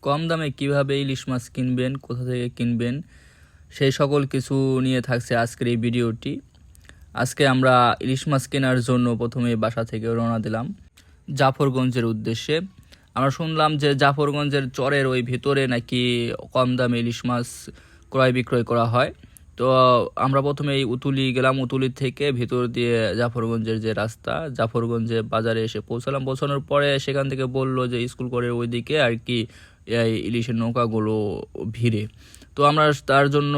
কম দামে কিভাবে ইলিশ মাছ কিনবেন, কোথা থেকে কিনবেন, সেই সকল কিছু নিয়ে থাকছে আজকের এই ভিডিওটি। আজকে আমরা ইলিশ মাছ কেনার জন্য প্রথমে বাসা থেকে রওনা দিলাম জাফরগঞ্জের উদ্দেশ্যে। আমরা শুনলাম যে জাফরগঞ্জের চরের ওই ভিতরে নাকি কম দামে ইলিশ মাছ ক্রয় বিক্রয় করা হয়। তো আমরা প্রথমে এই উতুলি গেলাম, উতুলির থেকে ভিতর দিয়ে জাফরগঞ্জের যে রাস্তা, জাফরগঞ্জে বাজারে এসে পৌঁছালাম। পৌঁছানোর পরে সেখান থেকে বললো যে স্কুল কলের ওইদিকে আর কি এই ইলিশের নৌকাগুলো ভিড়ে। তো আমরা তার জন্য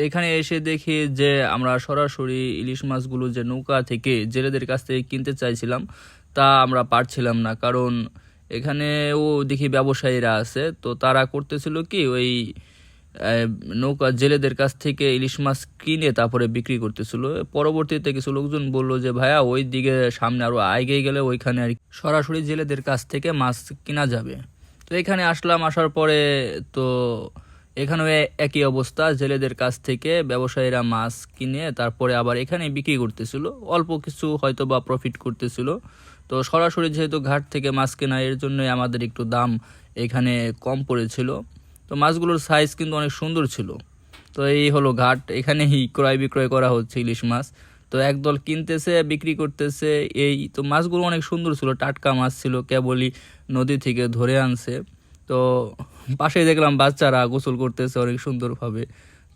এখানে এসে দেখি যে আমরা সরাসরি ইলিশ মাছগুলো যে নৌকা থেকে জেলেদের কাছ থেকে কিনতে চাইছিলাম তা আমরা পারছিলাম না, কারণ এখানেও দেখি ব্যবসায়ীরা আছে, তো তারা করতেছিল কি ওই নৌকা জেলেদের কাছ থেকে ইলিশ মাছ কিনে তারপরে বিক্রি করতেছিল। পরবর্তীতে কিছু লোকজন বলল যে ভাইয়া ওই দিকে সামনে আরো এগিয়ে গেলে ওইখানে আর সরাসরি জেলেদের কাছ থেকে মাছ কিনা যাবে। তো এখানে আসলাম, আসার পরে তো এখানেও একই অবস্থা, জেলেদের কাছ থেকে ব্যবসায়ীরা মাছ কিনে তারপরে আবার এখানে বিক্রি করতেছিল, অল্প কিছু হয়তো বা প্রফিট করতেছিল। তো সরাসরি যেহেতু ঘাট থেকে মাছ কেনা, এর জন্যই আমাদের একটু দাম এখানে কম পড়েছিল। তো মাছগুলোর সাইজ কিন্তু অনেক সুন্দর ছিল। তো এই হলো ঘাট, এখানেই ক্রয় বিক্রয় করা হচ্ছে ইলিশ মাছ। তো একদল কিনতেছে, বিক্রি করতেছে। এই তো মাছগুলো অনেক সুন্দর ছিল, টাটকা মাছ ছিল, কেবলই নদী থেকে ধরে আনছে। তো পাশেই দেখলাম বাচ্চারা গোসল করতেছে অনেক সুন্দরভাবে।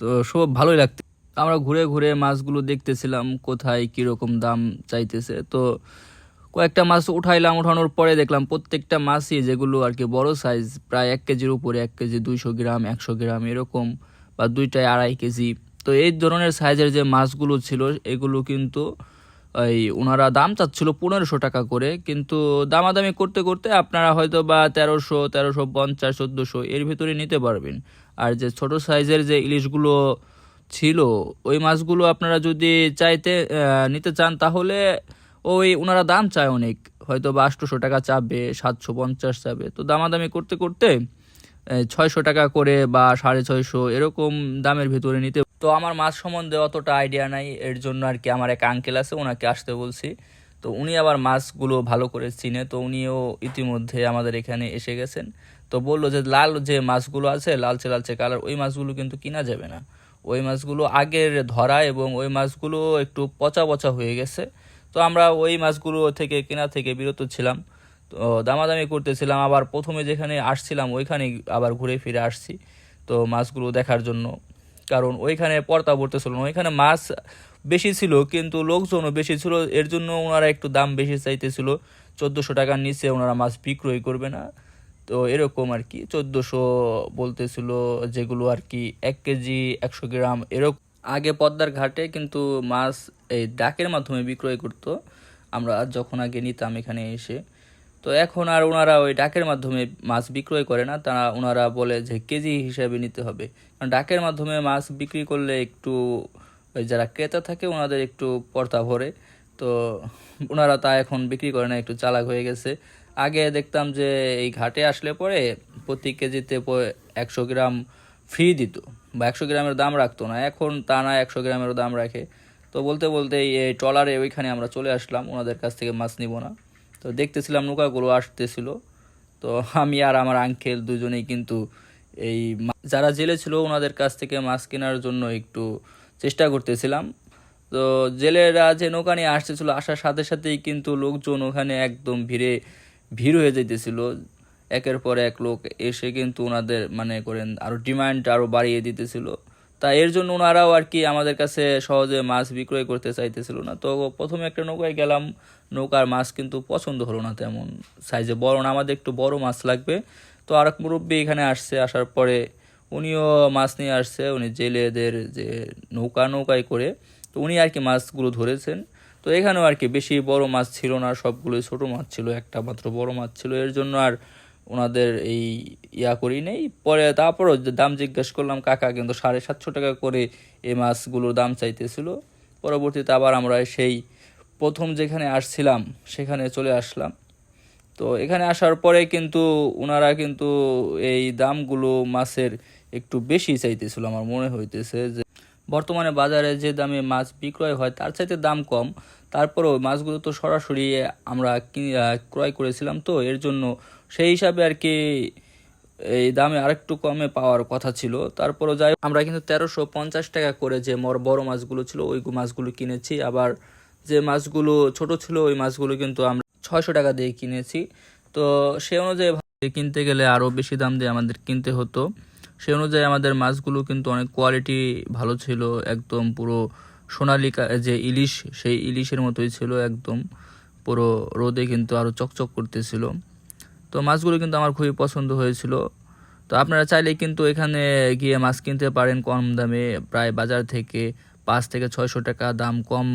তো সব ভালোই লাগছে। আমরা ঘুরে ঘুরে মাছগুলো দেখতেছিলাম কোথায় কীরকম দাম চাইতেছে। তো কয়েকটা মাছ উঠাইলাম, উঠানোর পরে দেখলাম প্রত্যেকটা মাছই যেগুলো আর কি বড় সাইজ, প্রায় 1 কেজির উপরে, 1 কেজি 200 গ্রাম, 100 গ্রাম এরকম, বা দুইটায় 2.5 কেজি। তো এই ধরনের সাইজের যে মাছগুলো ছিল এগুলো কিন্তু এই ওনারা দাম চাচ্ছিল 1500 টাকা করে, কিন্তু দামাদামি করতে করতে আপনারা হয়তো বা 1300, 1350, 1400 এর ভিতরে নিতে পারবেন। আর যে ছোট সাইজের যে ইলিশগুলো ছিল ওই মাছগুলো আপনারা যদি নিতে চান তাহলে ওই ওনারা দাম চায় অনেক, হয়তো বা 800 টাকা চাবে, 750 চাবে। তো দামাদামি করতে করতে 600 টাকা করে বা 650 এরকম দামের ভিতরে নিতে। তো আমার মাছ সম্বন্ধে অতটা আইডিয়া নাই, এর জন্য আর কি আমার এক আঙ্কেল আছে, ওনাকে আসতে বলছি। তো উনি আবার মাছগুলো ভালো করে চিনে, তো উনিও ইতিমধ্যে আমাদের এখানে এসে গেছেন। তো বললো যে লাল যে মাছগুলো আছে, লালচে লালচে কালার, ওই মাছগুলো কিন্তু কিনা যাবে না। ওই মাছগুলো আগের ধরা এবং ওই মাছগুলো একটু পচা পচা হয়ে গেছে। তো আমরা ওই মাছগুলো থেকে কেনা থেকে বিরত ছিলাম। তো দামাদামি করতেছিলাম, আবার প্রথমে যেখানে আসছিলাম ওইখানে আবার ঘুরে ফিরে আসছি তো মাছগুলো দেখার জন্য, কারণ ওইখানে পর্তা পড়তেছিল না। ওইখানে মাছ বেশি ছিল কিন্তু লোকজনও বেশি ছিল, এর জন্য ওনারা একটু দাম বেশি চাইতেছিল। 1400 টাকার নিচে ওনারা মাছ বিক্রয় করবে না। তো এরকম আর কি 1400 বলতেছিল, যেগুলো আর কি 1 কেজি 100 গ্রাম এরকম। আগে পদ্মার ঘাটে কিন্তু মাছ এই ডাকের মাধ্যমে বিক্রয় করতো, আমরা যখন আগে নিতাম এখানে এসে। তো এখন আর ওনারা ওই ডাকের মাধ্যমে মাছ বিক্রয় করে না, তারা ওনারা বলে যে কেজি হিসাবে নিতে হবে। কারণ ডাকের মাধ্যমে মাছ বিক্রি করলে একটু ওই যারা ক্রেতা থাকে ওনাদের একটু পর্তা ভরে। তো ওনারা তা এখন বিক্রি করে না, একটু চালাক হয়ে গেছে। আগে দেখতাম যে এই ঘাটে আসলে পরে প্রতি কেজিতে 100 গ্রাম ফ্রি দিত, বা 100 গ্রামের দাম রাখতো না। এখন তা না, 100 গ্রামেরও দাম রাখে। তো বলতে বলতে এই ট্রলারে ওইখানে আমরা চলে আসলাম, ওনাদের কাছ থেকে মাছ নিব না। তো দেখতেছিলাম নৌকাগুলো আসতেছিল। তো আমি আর আমার আঙ্কেল দুজনেই কিন্তু এই যারা জেলে ছিল ওনাদের কাছ থেকে মাছ কেনার জন্য একটু চেষ্টা করতেছিলাম। তো জেলেরা যে নৌকা নিয়ে আসতেছিল, আসার সাথে সাথেই কিন্তু লোকজন ওখানে একদম ভিড় হয়ে যাইতেছিল। একের পর এক লোক এসে কিন্তু ওনাদের মানে করেন আরও ডিমান্ড আরও বাড়িয়ে দিতেছিল। তা এর জন্য ওনারাও আর কি আমাদের কাছে সহজে মাছ বিক্রয় করতে চাইতেছিল না। তো প্রথমে একটা নৌকায় গেলাম, নৌকার মাছ কিন্তু পছন্দ হলো না তেমন সাইজে, বড় না, আমাদের একটু বড় মাছ লাগবে। তো আর এক মুরব্বী এখানে আসছে, আসার পরে উনিও মাছ নিয়ে আসছে, উনি জেলেদের যে নৌকায় করে, তো উনি আর কি মাছগুলো ধরেছেন। তো এখানেও আর কি বেশি বড় মাছ ছিল না, সবগুলোই ছোট মাছ ছিল, একটা মাত্র বড় মাছ ছিল। এর জন্য আর ওনাদের এই করি নেই। পরে তারপরও দাম জিজ্ঞেস করলাম, কাকা কিন্তু 750 টাকা করে এই মাছগুলোর দাম চাইতেছিল। পরবর্তীতে আবার আমরা সেই প্রথম যেখানে আসছিলাম সেখানে চলে আসলাম। তো এখানে আসার পরে কিন্তু ওনারা কিন্তু এই দামগুলো মাছের একটু বেশি চাইতেছিল, আমার মনে হইতেছে যে বর্তমানে বাজারে যে দামে মাছ বিক্রয় হয় তার চাইতে দাম কম। তারপরেও মাছগুলো তো সরাসরি আমরা ক্রয় করেছিলাম, তো এর জন্য সেই হিসাবে আর কি এই দামে আরেকটু কমে পাওয়ার কথা ছিল। তারপরও যাই, আমরা কিন্তু 1350 টাকা করে যে বড় মাছগুলো ছিল ওই মাছগুলো কিনেছি। আবার যে মাছগুলো ছোট ছিল ওই মাছগুলো কিন্তু আমরা 600 টাকা দিয়ে কিনেছি। তো সে অনুযায়ী কিনতে গেলে আরও বেশি দাম দিয়ে আমাদের কিনতে হতো। সে অনুযায়ী আমাদের মাছগুলো কিন্তু অনেক কোয়ালিটি ভালো ছিল, একদম পুরো সোনালী যে ইলিশ, সেই ইলিশের মতোই ছিল, একদম পুরো রোদে কিন্তু আরও চকচক করতেছিল। তো মাছগুলো কিন্তু আমার খুবই পছন্দ হয়েছিল। তো আপনারা চাইলে কিন্তু এখানে গিয়ে মাছ কিনতে পারেন কম দামে, প্রায় বাজার থেকে 500 থেকে 600 টাকা দাম কম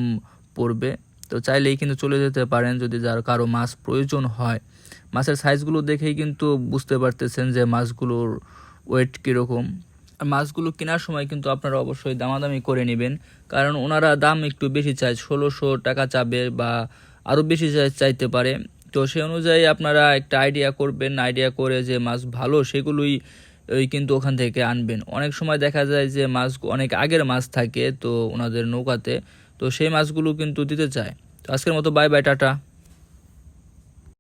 পড়বে। তো চাইলেই কিন্তু চলে যেতে পারেন যদি যার কারো মাছ প্রয়োজন হয়। মাছের সাইজগুলো দেখেই কিন্তু বুঝতে পারতেছেন যে মাছগুলোর ওয়েট কীরকম। আর মাছগুলো কেনার সময় কিন্তু আপনারা অবশ্যই দামাদামি করে নেবেন, কারণ ওনারা দাম একটু বেশি চায়, 1600 টাকা চাবে বা আরও বেশি চাইতে পারে। তো সেই অনুযায়ী আপনারা একটা আইডিয়া করবেন, আইডিয়া করে যে মাছ ভালো সেগুলোই কিন্তু ওখান থেকে আনবেন। অনেক সময় দেখা যায় যে মাছ অনেক আগের মাছ থাকে তো ওনাদের নৌকাতে, তো সেই মাছগুলো কিন্তু দিতে চায়। তো আজকের মতো বাই বাই, টাটা।